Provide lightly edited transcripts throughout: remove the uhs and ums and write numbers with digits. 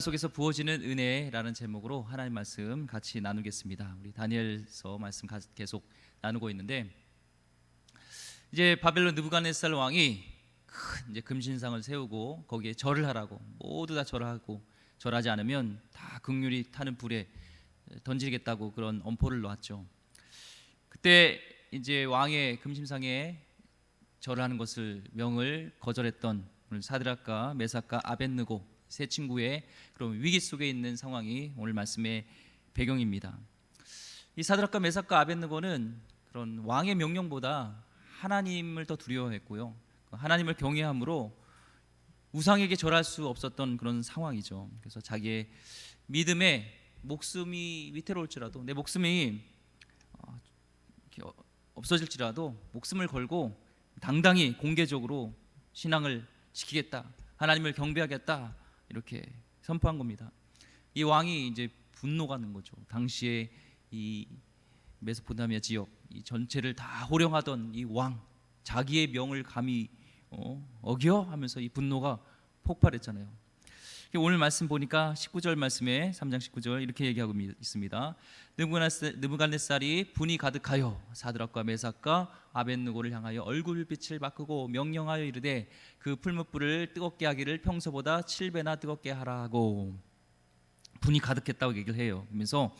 속에서 부어지는 은혜라는 제목으로 하나님 말씀 같이 나누겠습니다. 우리 다니엘서 말씀 계속 나누고 있는데, 이제 바벨론 느부갓네살 왕이 큰 이제 금신상을 세우고 거기에 절을 하라고, 모두 다 절하고 절하지 않으면 다 극률이 타는 불에 던지겠다고 그런 엄포를 놓았죠. 그때 이제 왕의 금신상에 절하는 것을 명을 거절했던 사드락과 메삭과 아벳느고 세 친구의 그런 위기 속에 있는 상황이 오늘 말씀의 배경입니다. 이 사드락과 메삭과 아벳느고는 그런 왕의 명령보다 하나님을 더 두려워했고요, 하나님을 경외함으로 우상에게 절할 수 없었던 그런 상황이죠. 그래서 자기의 믿음에 목숨이 위태로울지라도, 내 목숨이 없어질지라도 목숨을 걸고 당당히 공개적으로 신앙을 지키겠다, 하나님을 경배하겠다, 이렇게 선포한 겁니다. 이 왕이 이제 분노가 난 거죠. 당시에 이 메소포타미아 지역 이 전체를 다 호령하던 이 왕, 자기의 명을 감히 어겨 하면서 이 분노가 폭발했잖아요. 오늘 말씀 보니까 19절 말씀에 3장 19절 이렇게 얘기하고 있습니다. 느부갓네살이 분이 가득하여 사드락과 메삭과 아벳느고를 향하여 얼굴빛을 바꾸고 명령하여 이르되 그 풀무불을 뜨겁게 하기를 평소보다 7배나 뜨겁게 하라고. 분이 가득했다고 얘기를 해요. 그러면서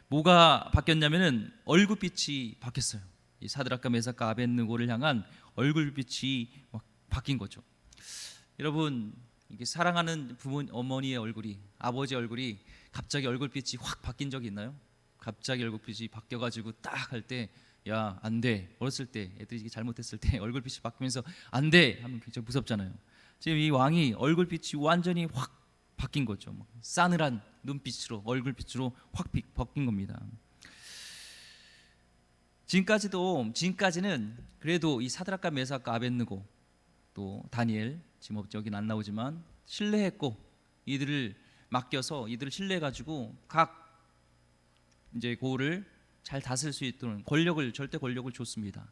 뭐가 바뀌었냐면은 얼굴빛이 바뀌었어요. 이 사드락과 메삭과 아벳느고를 향한 얼굴빛이 막 바뀐 거죠. 여러분, 이게 사랑하는 부모, 어머니의 얼굴이, 아버지의 얼굴이 갑자기 얼굴빛이 확 바뀐 적이 있나요? 갑자기 얼굴빛이 바뀌어가지고 딱 할 때, 야, 안 돼. 어렸을 때 애들이 잘못했을 때 얼굴빛이 바뀌면서 안 돼 하면 굉장히 무섭잖아요. 지금 이 왕이 얼굴빛이 완전히 확 바뀐 거죠. 싸늘한 눈빛으로, 얼굴빛으로 확 바뀐 겁니다. 지금까지는 그래도 이 사드락과 메삭과 아벳느고, 또 다니엘, 지금 여기는 안 나오지만 신뢰했고, 이들을 맡겨서 이들을 신뢰해가지고 각 이제 고을을 잘 다스릴 수 있도록 권력을, 절대 권력을 줬습니다.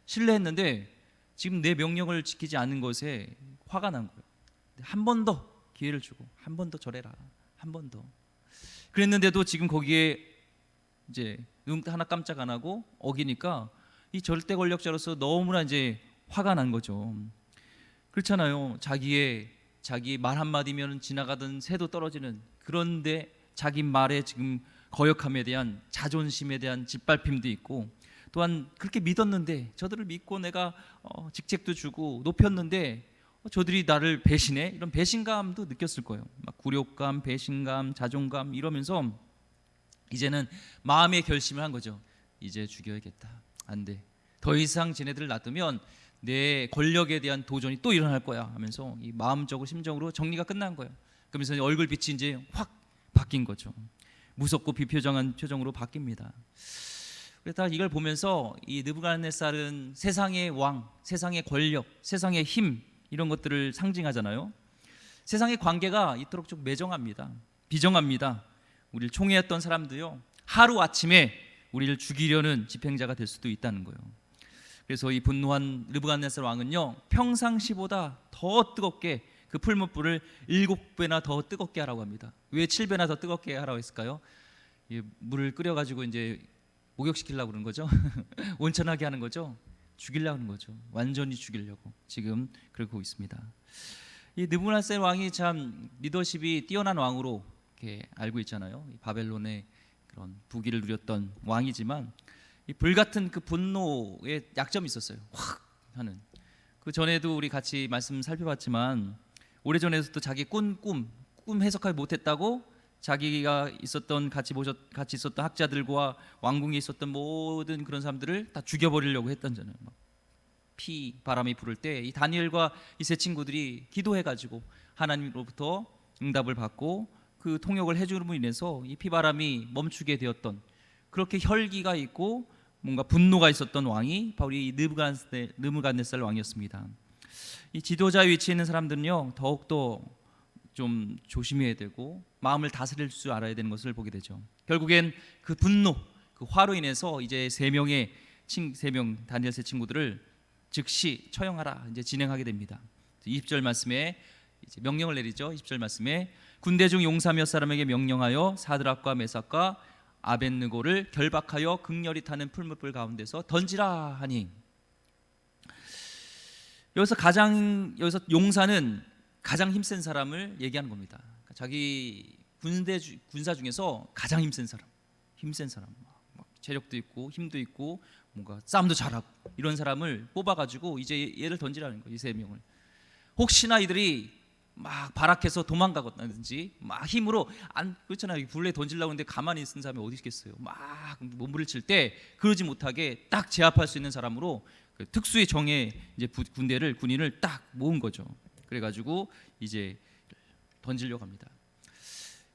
신뢰했는데 지금 내 명령을 지키지 않는 것에 화가 난 거예요. 한 번 더 기회를 주고 한 번 더 절해라, 한 번 더. 그랬는데도 지금 거기에 이제 눈 하나 깜짝 안 하고 어기니까 이 절대 권력자로서 너무나 이제 화가 난 거죠. 그렇잖아요. 자기 말 한마디면 지나가던 새도 떨어지는, 그런데 자기 말에 지금 거역함에 대한 자존심에 대한 짓밟힘도 있고, 또한 그렇게 믿었는데, 저들을 믿고 내가 직책도 주고 높였는데 저들이 나를 배신해? 이런 배신감도 느꼈을 거예요. 막 굴욕감, 배신감, 자존감 이러면서 이제는 마음의 결심을 한 거죠. 이제 죽여야겠다. 안 돼. 더 이상 쟤네들을 놔두면 내 권력에 대한 도전이 또 일어날 거야 하면서 이 마음적으로, 심정으로 정리가 끝난 거예요. 그러면서 얼굴빛이 이제 확 바뀐 거죠. 무섭고 비표정한 표정으로 바뀝니다. 그래서 이걸 보면서 이 느부갓네살은 세상의 왕, 세상의 권력, 세상의 힘, 이런 것들을 상징하잖아요. 세상의 관계가 이토록 좀 매정합니다. 비정합니다. 우리를 총애했던 사람도요, 하루아침에 우리를 죽이려는 집행자가 될 수도 있다는 거예요. 그래서 이 분노한 느부갓네살 왕은요, 평상시보다 더 뜨겁게 그 풀무불을 7배나 더 뜨겁게 하라고 합니다. 왜 7배나 더 뜨겁게 하라고 했을까요? 물을 끓여가지고 이제 목욕시키려고 그러는 거죠. 온천하게 하는 거죠. 죽이려고 하는 거죠. 완전히 죽이려고 지금 그러고 있습니다. 이 느부갓네살 왕이 참 리더십이 뛰어난 왕으로 이렇게 알고 있잖아요. 이 바벨론의 그런 부귀를 누렸던 왕이지만 이 불같은 그 분노에 약점이 있었어요. 확 하는. 그 전에도 우리 같이 말씀 살펴봤지만, 오래전에도 자기 꿈 해석하지 못했다고 자기가 같이 있었던 학자들과 왕궁에 있었던 모든 그런 사람들을 다 죽여버리려고 했던잖아요. 피 바람이 부를 때 이 다니엘과 이 세 친구들이 기도해가지고 하나님으로부터 응답을 받고 그 통역을 해줌으로 인해서 이 피바람이 멈추게 되었던, 그렇게 혈기가 있고 뭔가 분노가 있었던 왕이 바로 이 느부갓네살 왕이었습니다. 이 지도자에 위치해 있는 사람들은요, 더욱더 좀 조심해야 되고 마음을 다스릴 줄 알아야 되는 것을 보게 되죠. 결국엔 그 분노, 그 화로 인해서 이제 세 명 다니엘 세 친구들을 즉시 처형하라 이제 진행하게 됩니다. 20절 말씀에 이제 명령을 내리죠. 20절 말씀에 군대 중 용사 몇 사람에게 명령하여 사드락과 메삭과 아벳느고를 결박하여 극렬히 타는 풀무불 가운데서 던지라 하니, 여기서 용사는 가장 힘센 사람을 얘기하는 겁니다. 자기 군사 중에서 가장 힘센 사람, 막 체력도 있고 힘도 있고 뭔가 싸움도 잘하고 이런 사람을 뽑아가지고 이제 얘를 던지라는 거예요. 이 세 명을. 혹시나 이들이 막 발악해서 도망가거든지 막 힘으로 안 그렇잖아요. 불에 던지려고 하는데 가만히 있는 사람이 어디 있겠어요. 막 몸부림을 칠 때 그러지 못하게 딱 제압할 수 있는 사람으로 그 특수의 정예 이제 군인을 딱 모은 거죠. 그래가지고 이제 던지려고 합니다.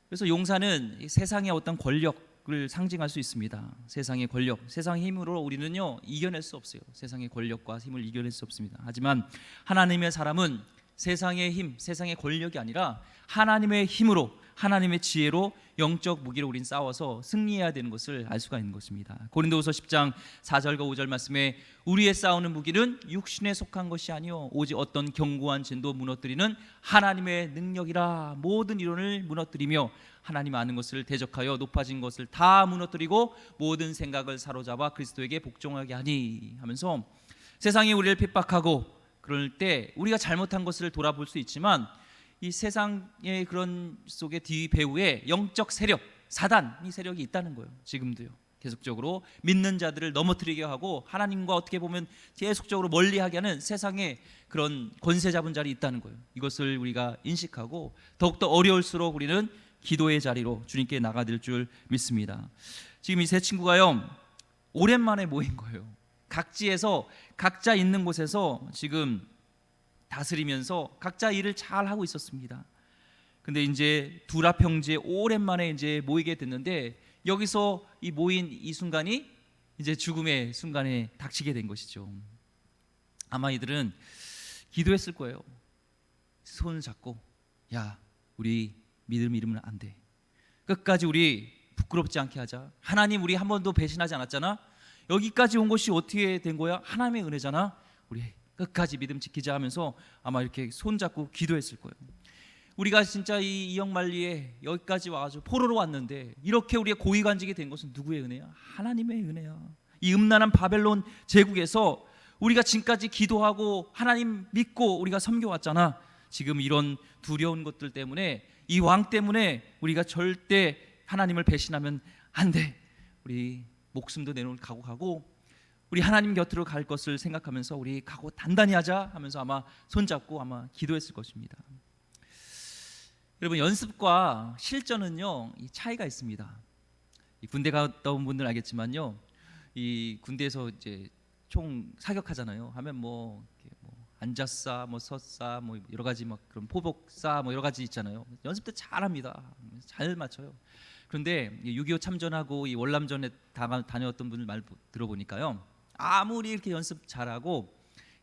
그래서 용사는 이 세상의 어떤 권력을 상징할 수 있습니다. 세상의 권력, 세상의 힘으로 우리는요 이겨낼 수 없어요. 세상의 권력과 힘을 이겨낼 수 없습니다. 하지만 하나님의 사람은 세상의 힘, 세상의 권력이 아니라 하나님의 힘으로, 하나님의 지혜로 영적 무기로 우린 싸워서 승리해야 되는 것을 알 수가 있는 것입니다. 고린도후서 10장 4절과 5절 말씀에 우리의 싸우는 무기는 육신에 속한 것이 아니요 오직 어떤 견고한 진도 무너뜨리는 하나님의 능력이라. 모든 이론을 무너뜨리며 하나님 아는 것을 대적하여 높아진 것을 다 무너뜨리고 모든 생각을 사로잡아 그리스도에게 복종하게 하니 하면서, 세상이 우리를 핍박하고 그럴 때 우리가 잘못한 것을 돌아볼 수 있지만 이 세상의 그런 속에 뒤 배후에 영적 세력, 사단, 이 세력이 있다는 거예요. 지금도요. 계속적으로 믿는 자들을 넘어뜨리게 하고 하나님과 어떻게 보면 계속적으로 멀리하게 하는 세상의 그런 권세 잡은 자리 있다는 거예요. 이것을 우리가 인식하고 더욱더 어려울수록 우리는 기도의 자리로 주님께 나가들 줄 믿습니다. 지금 이 세 친구가요 오랜만에 모인 거예요. 각지에서 각자 있는 곳에서 지금 다스리면서 각자 일을 잘 하고 있었습니다. 근데 이제 두랍 형제 오랜만에 이제 모이게 됐는데 여기서 이 모인 이 순간이 이제 죽음의 순간에 닥치게 된 것이죠. 아마 이들은 기도했을 거예요. 손을 잡고, 야, 우리 믿음 잃으면 안 돼. 끝까지 우리 부끄럽지 않게 하자. 하나님 우리 한 번도 배신하지 않았잖아. 여기까지 온 것이 어떻게 된 거야? 하나님의 은혜잖아. 우리 끝까지 믿음 지키자 하면서 아마 이렇게 손잡고 기도했을 거예요. 우리가 진짜 이 이영만리에 여기까지 와가지고 포로로 왔는데 이렇게 우리가 고위관직이 된 것은 누구의 은혜야? 하나님의 은혜야. 이 음란한 바벨론 제국에서 우리가 지금까지 기도하고 하나님 믿고 우리가 섬겨왔잖아. 지금 이런 두려운 것들 때문에, 이 왕 때문에 우리가 절대 하나님을 배신하면 안 돼. 우리 목숨도 내놓을 각오하고 우리 하나님 곁으로 갈 것을 생각하면서 우리 각오 단단히 하자 하면서 아마 손잡고 아마 기도했을 것입니다. 여러분, 연습과 실전은요 이 차이가 있습니다. 이 군대 갔다 온 분들 알겠지만요, 이 군대에서 이제 총 사격하잖아요. 하면 뭐 앉았사, 뭐 섰사, 뭐 여러 가지 막 그런 포복사, 뭐 여러 가지 있잖아요. 연습 때 잘합니다. 잘 맞춰요. 그런데 6.25 참전하고 이 월남전에 다녀왔던 분들 말 들어보니까요, 아무리 이렇게 연습 잘하고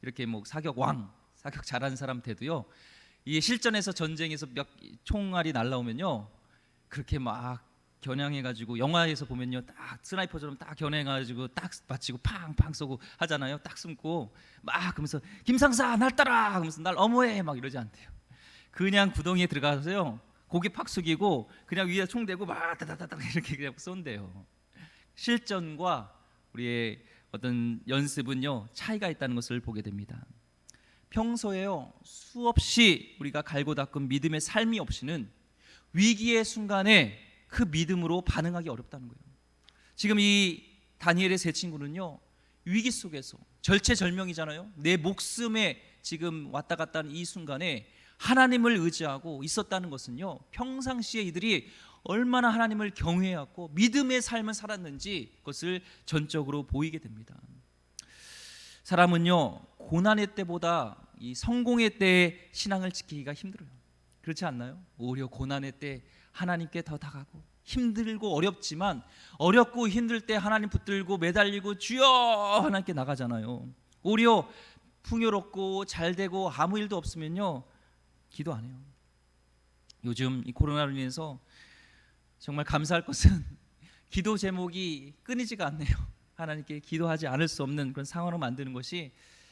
이렇게 뭐 사격 잘하는 사람 돼도요, 이 실전에서 전쟁에서 몇 총알이 날라오면요, 그렇게 막 겨냥해가지고 영화에서 보면요, 딱 스나이퍼처럼 딱 겨냥해가지고 딱 맞히고 팡팡 쏘고 하잖아요. 딱 숨고 막 그러면서 김상사 날 따라 하면서 날 어머해 막 이러지 않대요. 그냥 구덩이에 들어가서요, 고개 팍 숙이고 그냥 위에 총 대고 막 따다다다 이렇게 그냥 쏜대요. 실전과 우리의 어떤 연습은요 차이가 있다는 것을 보게 됩니다. 평소에요 수없이 우리가 갈고 닦은 믿음의 삶이 없이는 위기의 순간에 그 믿음으로 반응하기 어렵다는 거예요. 지금 이 다니엘의 세 친구는요 위기 속에서 절체절명이잖아요. 내 목숨에 지금 왔다 갔다 하는 이 순간에 하나님을 의지하고 있었다는 것은요, 평상시에 이들이 얼마나 하나님을 경외하고 믿음의 삶을 살았는지 그것을 전적으로 보이게 됩니다. 사람은요 고난의 때보다 이 성공의 때의 신앙을 지키기가 힘들어요. 그렇지 않나요? 오히려 고난의 때 하나님께 더 다가가고, 힘들고 어렵지만 어렵고 힘들 때 하나님 붙들고 매달리고 주여 하나님께 나가잖아요. 오히려 풍요롭고 잘되고 아무 일도 없으면요 기도 안 해요. 요즘 이 코로나로 인해서 정말 감사할 것은 기도 제목이 끊이지가 않네요. 하나님께 기도하지 않을 수 없는 그런 상황으로 만드는 것이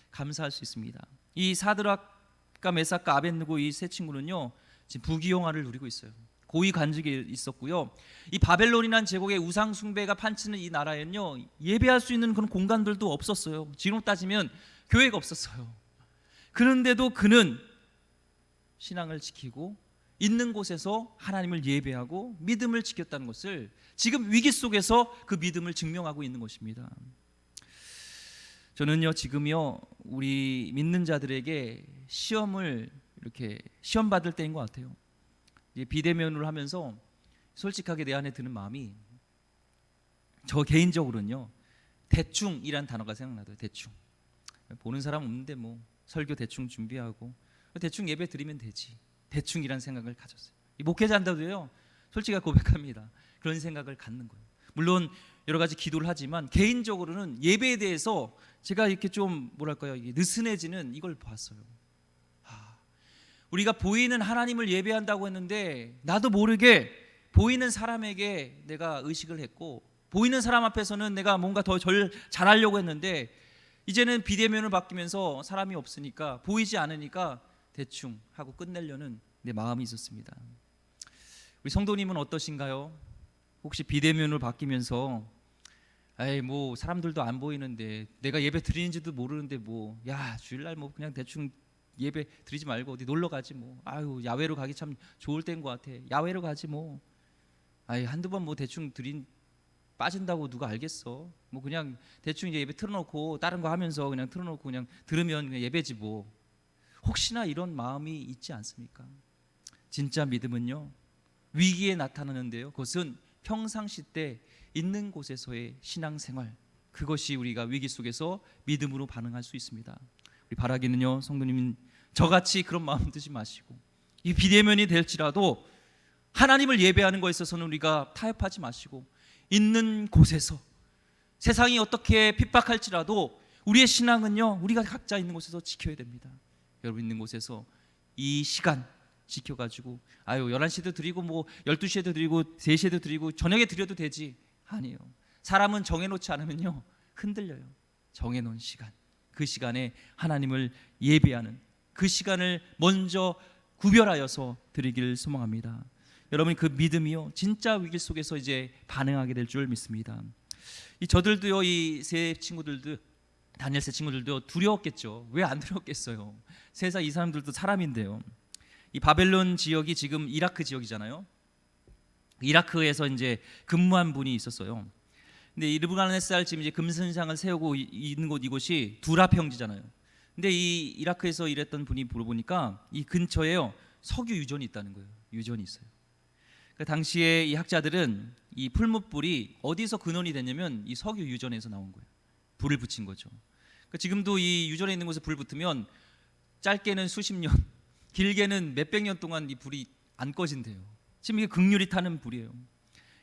감사할 수 있습니다. 이 사드락과 메삭과 아벳느고 이 세 친구는요 지금 부귀영화를 누리고 있어요. 고위 관직에 있었고요. 이 바벨론이라는 제국의 우상 숭배가 판치는 이 나라에는요, 예배할 수 있는 그런 공간들도 없었어요. 지금 따지면 교회가 없었어요. 그런데도 그는 신앙을 지키고 있는 곳에서 하나님을 예배하고 믿음을 지켰다는 것을 지금 위기 속에서 그 믿음을 증명하고 있는 것입니다. 저는요, 지금요, 우리 믿는 자들에게 시험을 이렇게 시험 받을 때인 것 같아요. 이제 비대면으로 하면서 솔직하게 내 안에 드는 마음이, 저 개인적으로는요, 대충이란 단어가 생각나더라고요. 대충. 보는 사람 없는데 뭐 설교 대충 준비하고 대충 예배 드리면 되지, 대충이란 생각을 가졌어요. 이 목회자인데도요, 솔직하게 고백합니다. 그런 생각을 갖는 거예요. 물론 여러 가지 기도를 하지만 개인적으로는 예배에 대해서 제가 이렇게 좀 뭐랄까요, 이게 느슨해지는 이걸 봤어요. 우리가 보이는 하나님을 예배한다고 했는데 나도 모르게 보이는 사람에게 내가 의식을 했고, 보이는 사람 앞에서는 내가 뭔가 더 잘하려고 했는데, 이제는 비대면을 바뀌면서 사람이 없으니까, 보이지 않으니까 대충 하고 끝내려는 내 마음이 있었습니다. 우리 성도님은 어떠신가요? 혹시 비대면으로 바뀌면서 에이 뭐 사람들도 안 보이는데 내가 예배 드리는지도 모르는데 뭐 야 주일날 뭐 그냥 대충 예배 드리지 말고 어디 놀러 가지 뭐, 아유 야외로 가기 참 좋을 때인 것 같아, 야외로 가지 뭐, 아이 한두 번 뭐 대충 빠진다고 누가 알겠어, 뭐 그냥 대충 이제 예배 틀어놓고 다른 거 하면서 그냥 틀어놓고 그냥 들으면 그냥 예배지 뭐. 혹시나 이런 마음이 있지 않습니까? 진짜 믿음은요, 위기에 나타나는데요, 그것은 평상시 때 있는 곳에서의 신앙생활, 그것이 우리가 위기 속에서 믿음으로 반응할 수 있습니다. 우리 바라기는요, 성도님은 저같이 그런 마음 드지 마시고, 이 비대면이 될지라도 하나님을 예배하는 것에 있어서는 우리가 타협하지 마시고, 있는 곳에서 세상이 어떻게 핍박할지라도 우리의 신앙은요, 우리가 각자 있는 곳에서 지켜야 됩니다. 여러분 있는 곳에서 이 시간 지켜가지고 11시에도 드리고 뭐 12시에도 드리고 3시에도 드리고 저녁에 드려도 되지, 아니에요. 사람은 정해놓지 않으면요 흔들려요. 정해놓은 시간, 그 시간에 하나님을 예배하는 그 시간을 먼저 구별하여서 드리길 소망합니다. 여러분 그 믿음이요, 진짜 위기 속에서 이제 반응하게 될 줄 믿습니다. 저들도요, 이 세 친구들도, 다니엘 세 친구들도 두려웠겠죠. 왜 안 두려웠겠어요? 세상 이 사람들도 사람인데요. 이 바벨론 지역이 지금 이라크 지역이잖아요. 이라크에서 이제 근무한 분이 있었어요. 근데 이 르브가네살 지금 이제 금신상을 세우고 있는 곳, 이곳이 두라 평지잖아요. 근데 이 이라크에서 일했던 분이 물어보니까 이 근처에요, 석유 유전이 있다는 거예요. 유전이 있어요. 그 당시에 이 학자들은 이 풀무불이 어디서 근원이 됐냐면 이 석유 유전에서 나온 거예요. 불을 붙인 거죠. 그러니까 지금도 이 유전에 있는 곳에 불 붙으면 짧게는 수십 년, 길게는 몇백 년 동안 이 불이 안 꺼진대요. 지금 이게 극률이 타는 불이에요.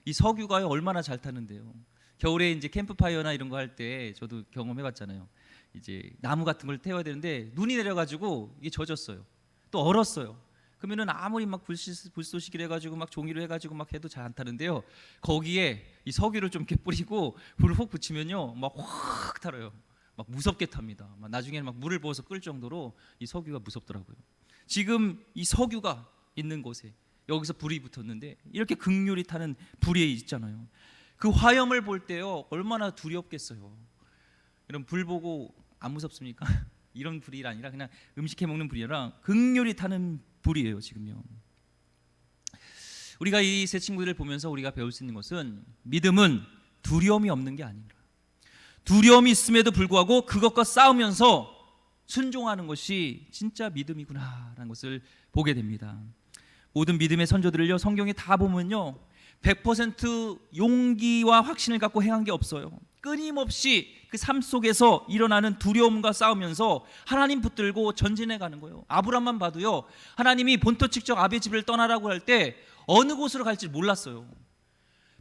이 석유가 얼마나 잘 타는데요. 겨울에 이제 캠프파이어나 이런 거 할 때 저도 경험해봤잖아요. 이제 나무 같은 걸 태워야 되는데 눈이 내려가지고 이게 젖었어요. 또 얼었어요. 그러면은 아무리 막 불쏘시기를 해가지고 막 종이로 해가지고 막 해도 잘 안 타는데요. 거기에 이 석유를 좀 이렇게 뿌리고 불을 훅 붙이면요, 막 확 타요. 막 무섭게 탑니다. 막 나중에는 막 물을 부어서 끌 정도로 이 석유가 무섭더라고요. 지금 이 석유가 있는 곳에 여기서 불이 붙었는데 이렇게 극률이 타는 불이 있잖아요. 그 화염을 볼 때요, 얼마나 두렵겠어요. 여러분 불 보고 안 무섭습니까? 이런 불이 아니라 그냥 음식 해먹는 불이라 극률이 타는 불이에요. 지금요. 우리가 이 세 친구들을 보면서 우리가 배울 수 있는 것은, 믿음은 두려움이 없는 게 아니라 두려움이 있음에도 불구하고 그것과 싸우면서 순종하는 것이 진짜 믿음이구나라는 것을 보게 됩니다. 모든 믿음의 선조들을요, 성경에 다 보면요, 100% 용기와 확신을 갖고 행한 게 없어요. 끊임없이 그 삶 속에서 일어나는 두려움과 싸우면서 하나님 붙들고 전진해 가는 거예요. 아브라함만 봐도요, 하나님이 본토 직접 아비 집을 떠나라고 할 때 어느 곳으로 갈지 몰랐어요.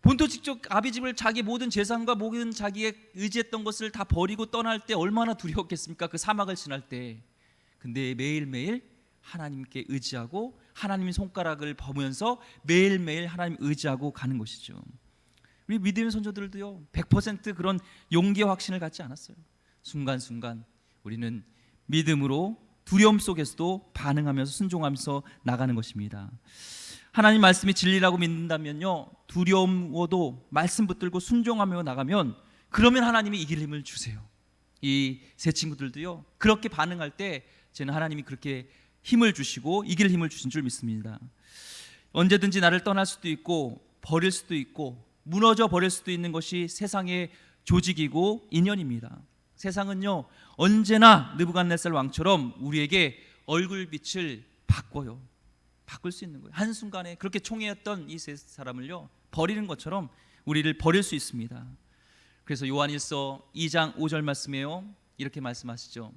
본토 직접 아비 집을, 자기 모든 재산과 모든 자기의 의지했던 것을 다 버리고 떠날 때 얼마나 두려웠겠습니까? 그 사막을 지날 때. 근데 매일매일 하나님께 의지하고 하나님의 손가락을 보면서 매일매일 하나님 의지하고 가는 것이죠. 우리 믿음의 선조들도요, 100% 그런 용기와 확신을 갖지 않았어요. 순간순간 우리는 믿음으로 두려움 속에서도 반응하면서 순종하면서 나가는 것입니다. 하나님 말씀이 진리라고 믿는다면요, 두려움어도 말씀 붙들고 순종하며 나가면, 그러면 하나님이 이길 힘을 주세요. 이 세 친구들도요, 그렇게 반응할 때 저는 하나님이 그렇게 힘을 주시고 이길 힘을 주신 줄 믿습니다. 언제든지 나를 떠날 수도 있고 버릴 수도 있고 무너져 버릴 수도 있는 것이 세상의 조직이고 인연입니다. 세상은요, 언제나 느부갓네살 왕처럼 우리에게 얼굴빛을 바꿔요. 바꿀 수 있는 거예요. 한순간에 그렇게 총애했던 이 세 사람을요, 버리는 것처럼 우리를 버릴 수 있습니다. 그래서 요한일서 2장 5절 말씀에요, 이렇게 말씀하시죠.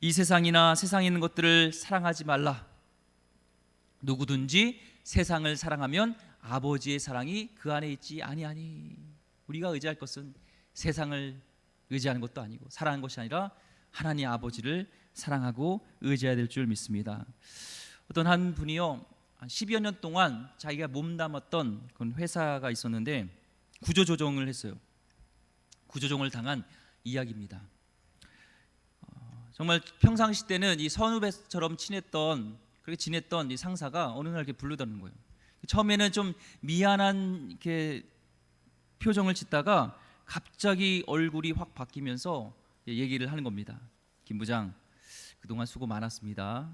이 세상이나 세상에 있는 것들을 사랑하지 말라. 누구든지 세상을 사랑하면 아버지의 사랑이 그 안에 있지 아니하니. 우리가 의지할 것은 세상을 의지하는 것도 아니고 사랑하는 것이 아니라 하나님 아버지를 사랑하고 의지해야 될 줄 믿습니다. 어떤 한 분이요, 10여 년 동안 자기가 몸담았던 그런 회사가 있었는데 구조조정을 했어요. 구조조정을 당한 이야기입니다. 정말 평상시 때는 이 선후배처럼 그렇게 지냈던 이 상사가 어느 날 이렇게 부르다는 거예요. 처음에는 좀 미안한 이렇게 표정을 짓다가 갑자기 얼굴이 확 바뀌면서 얘기를 하는 겁니다. 김 부장, 그동안 수고 많았습니다.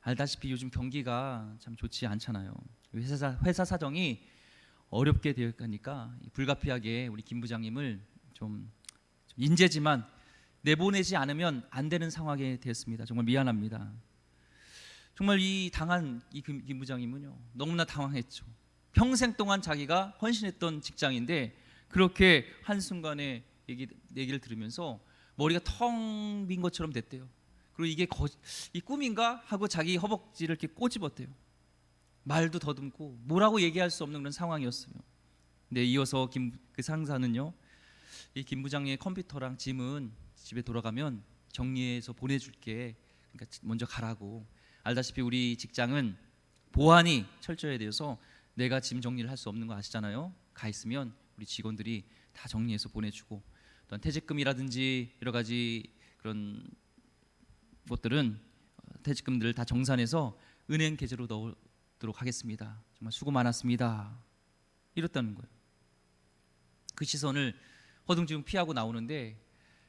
알다시피 요즘 경기가 참 좋지 않잖아요. 회사 사정이 어렵게 되어 가니까 불가피하게 우리 김 부장님을 좀 인재지만 내보내지 않으면 안 되는 상황이 됐습니다. 정말 미안합니다. 정말 당한 김 부장님은요, 너무나 당황했죠. 평생 동안 자기가 헌신했던 직장인데 그렇게 한순간에 얘기를 들으면서 머리가 텅 빈 것처럼 됐대요. 그리고 이게 이 꿈인가 하고 자기 허벅지를 이렇게 꼬집었대요. 말도 더듬고 뭐라고 얘기할 수 없는 그런 상황이었어요. 근데 이어서 그 상사는요, 이 김 부장의 컴퓨터랑 짐은 집에 돌아가면 정리해서 보내줄게. 그러니까 먼저 가라고. 알다시피 우리 직장은 보안이 철저해야 되어서 내가 짐 정리를 할 수 없는 거 아시잖아요. 가 있으면 우리 직원들이 다 정리해서 보내주고, 또한 퇴직금이라든지 여러 가지 그런 것들은 퇴직금들을 다 정산해서 은행 계좌로 넣도록 하겠습니다. 정말 수고 많았습니다. 이랬다는 거예요. 그 시선을 허둥지둥 피하고 나오는데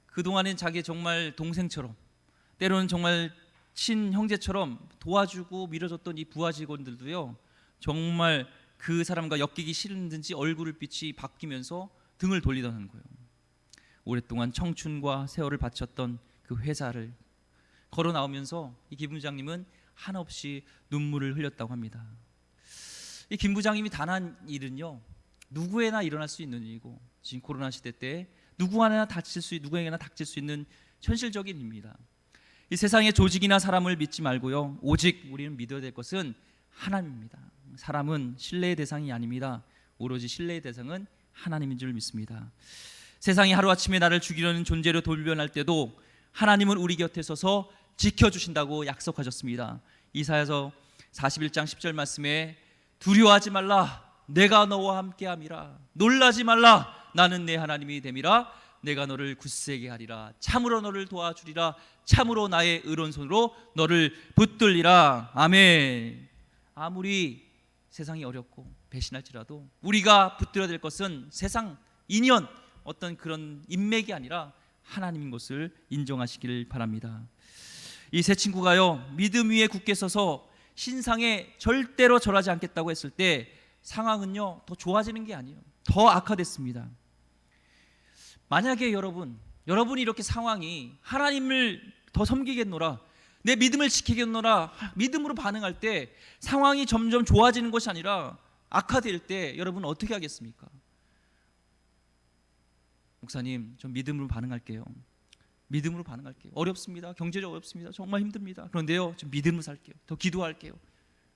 그동안엔 자기 정말 동생처럼, 때로는 정말 친형제처럼 도와주고 밀어줬던 이 부하 직원들도요, 정말 그 사람과 엮이기 싫은지 얼굴빛이 바뀌면서 등을 돌리더는 거예요. 오랫동안 청춘과 세월을 바쳤던 그 회사를 걸어 나오면서 이 김 부장님은 한없이 눈물을 흘렸다고 합니다. 이 김 부장님이 당한 일은요, 누구에나 일어날 수 있는 일이고, 지금 코로나 시대 때 누구에게나 닥칠 수 있는 현실적인 일입니다. 이 세상의 조직이나 사람을 믿지 말고요, 오직 우리는 믿어야 될 것은 하나님입니다. 사람은 신뢰의 대상이 아닙니다. 오로지 신뢰의 대상은 하나님인 줄 믿습니다. 세상이 하루아침에 나를 죽이려는 존재로 돌변할 때도 하나님은 우리 곁에 서서 지켜주신다고 약속하셨습니다. 이사야서 41장 10절 말씀에 두려워하지 말라, 내가 너와 함께함이라. 놀라지 말라, 나는 내 하나님이 됨이라. 내가 너를 굳세게 하리라. 참으로 너를 도와주리라. 참으로 나의 의로운 손으로 너를 붙들리라. 아멘. 아무리 세상이 어렵고 배신할지라도 우리가 붙들어야 될 것은 세상, 인연, 어떤 그런 인맥이 아니라 하나님인 것을 인정하시길 바랍니다. 이 세 친구가요, 믿음 위에 굳게 서서 신상에 절대로 절하지 않겠다고 했을 때 상황은요, 더 좋아지는 게 아니에요. 더 악화됐습니다. 만약에 여러분이 이렇게 상황이 하나님을 더 섬기겠노라, 내 믿음을 지키겠노라 믿음으로 반응할 때 상황이 점점 좋아지는 것이 아니라 악화될 때 여러분은 어떻게 하겠습니까? 목사님, 전 믿음으로 반응할게요. 믿음으로 반응할게요. 어렵습니다. 경제적으로 어렵습니다. 정말 힘듭니다. 그런데요, 좀 믿음으로 살게요. 더 기도할게요.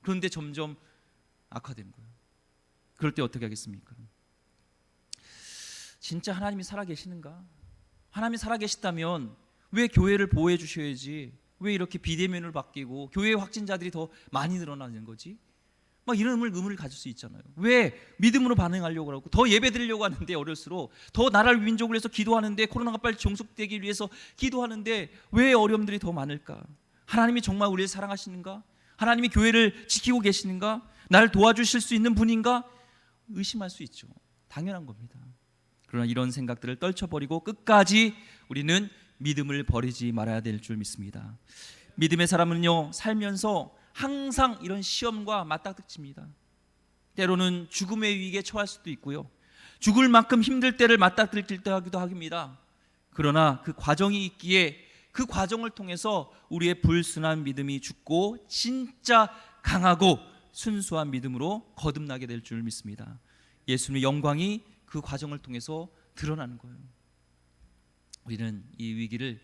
그런데 점점 악화되는 거예요. 그럴 때 어떻게 하겠습니까? 진짜 하나님이 살아계시는가? 하나님이 살아계시다면 왜 교회를 보호해 주셔야지, 왜 이렇게 비대면을 바뀌고 교회 확진자들이 더 많이 늘어나는 거지? 막 이런 의문을 가질 수 있잖아요. 왜 믿음으로 반응하려고 하고 더 예배 드리려고 하는데 어려울수록, 더 나라를 민족을 위해서 기도하는데, 코로나가 빨리 종식되기 위해서 기도하는데 왜 어려움들이 더 많을까? 하나님이 정말 우리를 사랑하시는가? 하나님이 교회를 지키고 계시는가? 나를 도와주실 수 있는 분인가? 의심할 수 있죠. 당연한 겁니다. 그러나 이런 생각들을 떨쳐버리고 끝까지 우리는 믿음을 버리지 말아야 될 줄 믿습니다. 믿음의 사람은요, 살면서 항상 이런 시험과 맞닥뜨립니다. 때로는 죽음의 위기에 처할 수도 있고요, 죽을 만큼 힘들 때를 맞닥뜨릴 때도 합니다. 그러나 그 과정이 있기에 그 과정을 통해서 우리의 불순한 믿음이 죽고 진짜 강하고 순수한 믿음으로 거듭나게 될 줄 믿습니다. 예수님의 영광이 그 과정을 통해서 드러나는 거예요. 우리는 이 위기를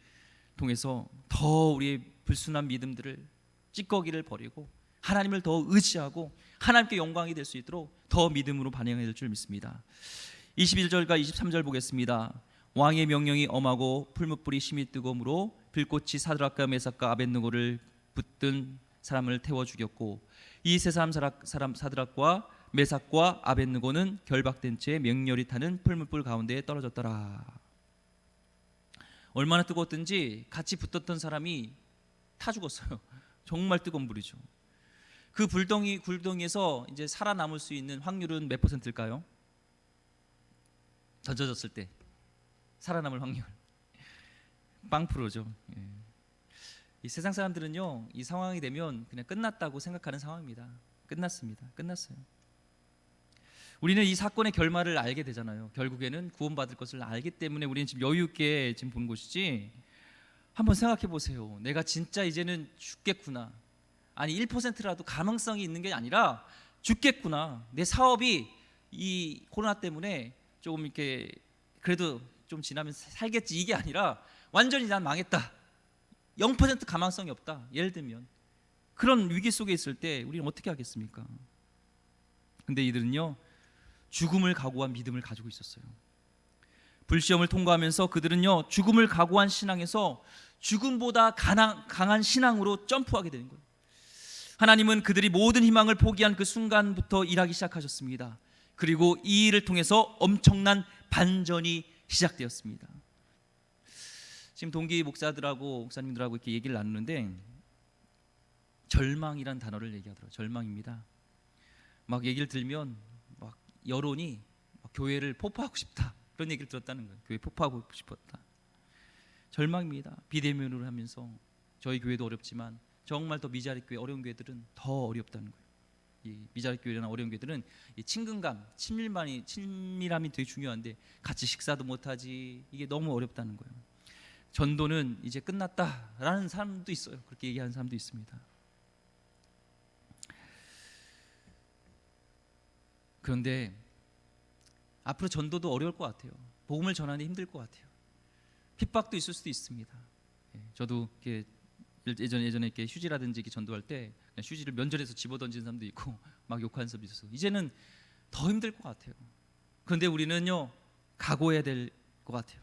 통해서 더 우리의 불순한 믿음들을, 찌꺼기를 버리고 하나님을 더 의지하고 하나님께 영광이 될 수 있도록 더 믿음으로 반응해야 될 줄 믿습니다. 21절과 23절 보겠습니다. 왕의 명령이 엄하고 풀무불이 심히 뜨거움으로 불꽃이 사드락과 메삭과 아벳느고를 붙든 사람을 태워 죽였고 이 세 사람 사드락과 메삭과 아벳느고는 결박된 채 맹렬히 타는 풀무불 가운데에 떨어졌더라. 얼마나 뜨거웠든지 같이 붙었던 사람이 타 죽었어요. 정말 뜨거운 불이죠. 그 굴덩이에서 이제 살아남을 수 있는 확률은 몇 %일까요? 던져졌을 때 살아남을 확률 0%죠. 이 세상 사람들은요, 이 상황이 되면 그냥 끝났다고 생각하는 상황입니다. 끝났어요. 우리는 이 사건의 결말을 알게 되잖아요. 결국에는 구원받을 것을 알기 때문에 우리는 지금 여유 있게 지금 보는 것이지, 한번 생각해 보세요. 내가 진짜 이제는 죽겠구나, 아니 1%라도 가망성이 있는 게 아니라 죽겠구나, 내 사업이 이 코로나 때문에 조금 이렇게 그래도 좀 지나면 살겠지, 이게 아니라 완전히 난 망했다, 0% 가망성이 없다, 예를 들면 그런 위기 속에 있을 때 우리는 어떻게 하겠습니까? 근데 이들은요, 죽음을 각오한 믿음을 가지고 있었어요. 불시험을 통과하면서 그들은요, 죽음을 각오한 신앙에서 죽음보다 강한 신앙으로 점프하게 되는 거예요. 하나님은 그들이 모든 희망을 포기한 그 순간부터 일하기 시작하셨습니다. 그리고 이 일을 통해서 엄청난 반전이 시작되었습니다. 지금 동기 목사님들하고 이렇게 얘기를 나누는데 절망이란 단어를 얘기하더라고요. 절망입니다. 막 얘기를 들면 막 여론이 막 교회를 포포하고 싶다, 그런 얘기를 들었다는 거예요. 교회 포포하고 싶었다. 절망입니다. 비대면으로 하면서 저희 교회도 어렵지만 정말 더 미자립 교회, 어려운 교회들은 더 어렵다는 거예요. 이 미자립 교회나 어려운 교회들은 이 친근감, 친밀함이 되게 중요한데 같이 식사도 못하지, 이게 너무 어렵다는 거예요. 전도는 이제 끝났다라는 사람도 있어요. 그렇게 얘기하는 사람도 있습니다. 그런데 앞으로 전도도 어려울 것 같아요. 복음을 전하는 데 힘들 것 같아요. 핍박도 있을 수도 있습니다. 저도 이렇게 예전에 이렇게 휴지라든지 이렇게 전도할 때 그냥 휴지를 면전에서 집어던지는 사람도 있고 막 욕하는 사람도 있어서 이제는 더 힘들 것 같아요. 그런데 우리는요, 각오해야 될 것 같아요.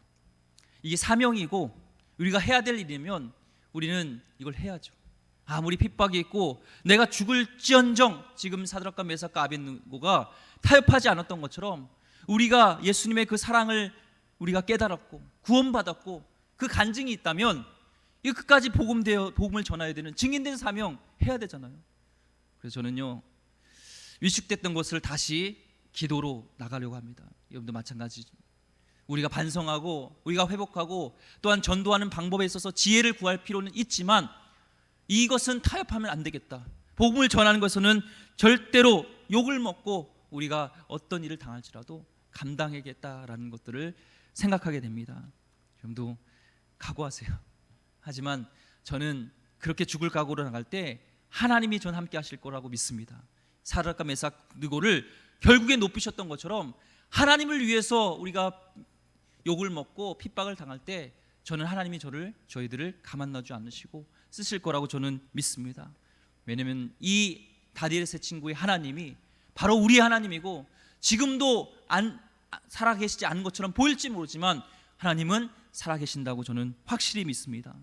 이게 사명이고 우리가 해야 될 일이면 우리는 이걸 해야죠. 아무리 핍박이 있고 내가 죽을지언정, 지금 사드락과 메삭과 아벳느고가 타협하지 않았던 것처럼 우리가 예수님의 그 사랑을 우리가 깨달았고 구원받았고 그 간증이 있다면 이 끝까지 복음을 전해야 되는 증인된 사명 해야 되잖아요. 그래서 저는요, 위축됐던 것을 다시 기도로 나가려고 합니다. 여러분도 마찬가지죠. 우리가 반성하고 우리가 회복하고 또한 전도하는 방법에 있어서 지혜를 구할 필요는 있지만 이것은 타협하면 안 되겠다. 복음을 전하는 것은 절대로 욕을 먹고 우리가 어떤 일을 당할지라도 감당하겠다라는 것들을 생각하게 됩니다. 여러분도 각오하세요. 하지만 저는 그렇게 죽을 각오로 나갈 때 하나님이 전 함께 하실 거라고 믿습니다. 사드락과 메삭느고를 결국에 높이셨던 것처럼 하나님을 위해서 우리가 욕을 먹고 핍박을 당할 때 저는 하나님이 저희들을 가만 놔주지 않으시고 쓰실 거라고 저는 믿습니다. 왜냐하면 이 다니엘의 세 친구의 하나님이 바로 우리의 하나님이고 지금도 살아계시지 않은 것처럼 보일지 모르지만 하나님은 살아계신다고 저는 확실히 믿습니다.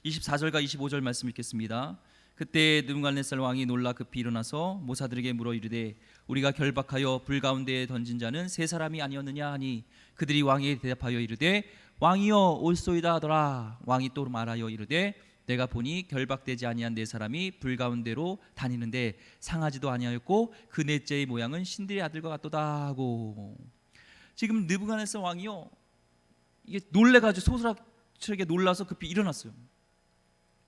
24절과 25절 말씀 읽겠습니다. 그때 느부갓네살 왕이 놀라 급히 일어나서 모사들에게 물어 이르되 우리가 결박하여 불 가운데에 던진 자는 세 사람이 아니었느냐 하니 그들이 왕에게 대답하여 이르되 왕이여 올소이다 하더라. 왕이 또 말하여 이르되 내가 보니 결박되지 아니한 네 사람이 불 가운데로 다니는데 상하지도 아니하였고 그 넷째의 모양은 신들의 아들과 같도다 하고, 지금 느부갓네살 왕이요, 이게 놀래가지고 소스라치게 놀라서 급히 일어났어요.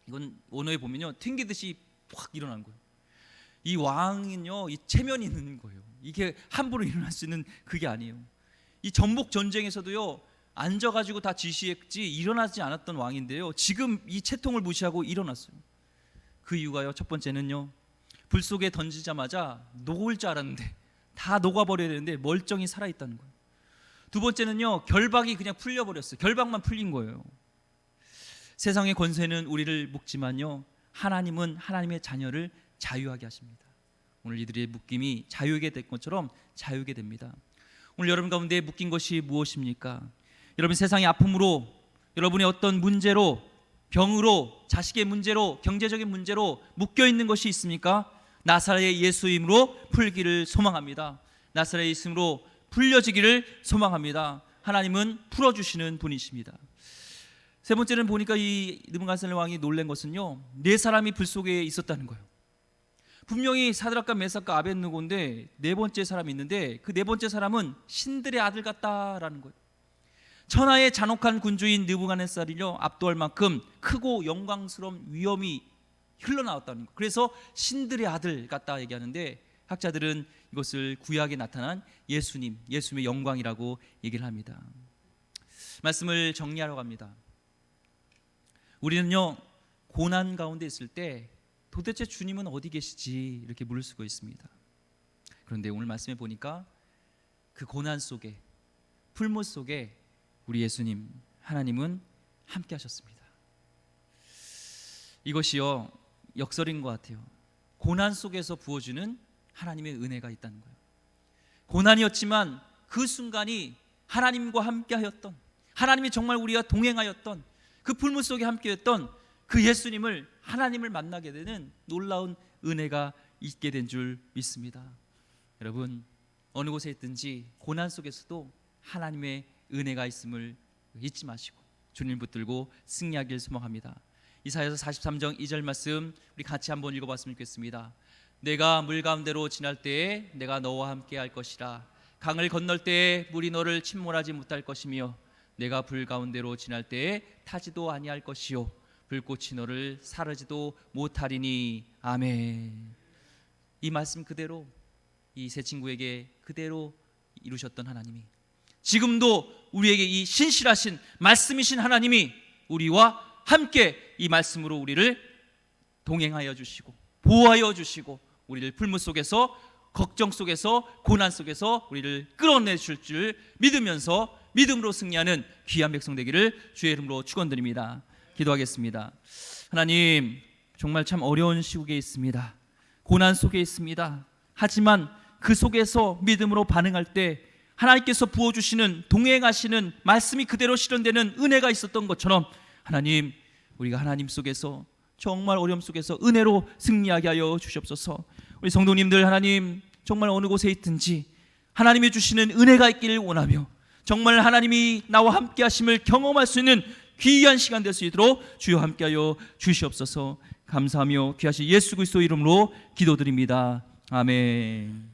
이건 원어에 보면요, 튕기듯이 확 일어난 거예요. 이 왕은요, 이 체면이 있는 거예요. 이게 함부로 일어날 수 있는 그게 아니에요. 이 전복 전쟁에서도요, 앉아가지고 다 지시했지 일어나지 않았던 왕인데요, 지금 이 채통을 무시하고 일어났어요. 그 이유가요, 첫 번째는요, 불 속에 던지자마자 녹을 줄 알았는데 다 녹아버려야 되는데 멀쩡히 살아있다는 거예요. 두 번째는요, 결박이 그냥 풀려버렸어요. 결박만 풀린 거예요. 세상의 권세는 우리를 묶지만요, 하나님은 하나님의 자녀를 자유하게 하십니다. 오늘 이들의 묶임이 자유하게 된 것처럼 자유하게 됩니다. 오늘 여러분 가운데 묶인 것이 무엇입니까? 여러분 세상의 아픔으로, 여러분의 어떤 문제로, 병으로, 자식의 문제로, 경제적인 문제로 묶여 있는 것이 있습니까? 나사렛의 예수 이름으로 풀기를 소망합니다. 나사렛의 예수로 풀려지기를 소망합니다. 하나님은 풀어주시는 분이십니다. 세 번째는 보니까 이 느부갓네살 왕이 놀란 것은요, 네 사람이 불 속에 있었다는 거예요. 분명히 사드락과 메삭과 아벳느고인데 네 번째 사람이 있는데 그 네 번째 사람은 신들의 아들 같다라는 거예요. 천하의 잔혹한 군주인 느부갓네살이요, 압도할 만큼 크고 영광스러운 위엄이 흘러나왔다는 거예요. 그래서 신들의 아들 같다 얘기하는데, 학자들은 이것을 구약에 나타난 예수님, 예수님의 영광이라고 얘기를 합니다. 말씀을 정리하러 갑니다. 우리는요, 고난 가운데 있을 때 도대체 주님은 어디 계시지 이렇게 물을 수가 있습니다. 그런데 오늘 말씀에 보니까 그 고난 속에, 풀무 속에 우리 예수님, 하나님은 함께 하셨습니다. 이것이요, 역설인 것 같아요. 고난 속에서 부어주는 하나님의 은혜가 있다는 거예요. 고난이었지만 그 순간이 하나님과 함께 하였던, 하나님이 정말 우리와 동행하였던, 그 풀무 속에 함께했던 그 예수님을, 하나님을 만나게 되는 놀라운 은혜가 있게 된 줄 믿습니다. 여러분, 어느 곳에 있든지 고난 속에서도 하나님의 은혜가 있음을 잊지 마시고 주님 붙들고 승리하길 소망합니다. 이사야서 43장 2절 말씀 우리 같이 한번 읽어봤으면 좋겠습니다. 내가 물 가운데로 지날 때에 내가 너와 함께 할 것이라. 강을 건널 때에 물이 너를 침몰하지 못할 것이며 내가 불 가운데로 지날 때에 타지도 아니할 것이요 불꽃이 너를 사르지도 못하리니. 아멘. 이 말씀 그대로 이 세 친구에게 그대로 이루셨던 하나님이 지금도 우리에게 이 신실하신 말씀이신 하나님이 우리와 함께 이 말씀으로 우리를 동행하여 주시고 보호하여 주시고 우리를 풀무 속에서, 걱정 속에서, 고난 속에서 우리를 끌어내실 줄 믿으면서 믿음으로 승리하는 귀한 백성 되기를 주의 이름으로 축원드립니다. 기도하겠습니다. 하나님, 정말 참 어려운 시국에 있습니다. 고난 속에 있습니다. 하지만 그 속에서 믿음으로 반응할 때 하나님께서 부어주시는, 동행하시는 말씀이 그대로 실현되는 은혜가 있었던 것처럼 하나님, 우리가 하나님 속에서 정말 어려움 속에서 은혜로 승리하게 하여 주시옵소서. 우리 성도님들, 하나님 정말 어느 곳에 있든지 하나님이 주시는 은혜가 있기를 원하며 정말 하나님이 나와 함께 하심을 경험할 수 있는 귀한 시간 될 수 있도록 주여 함께하여 주시옵소서. 감사하며 귀하신 예수 그리스도 이름으로 기도드립니다. 아멘.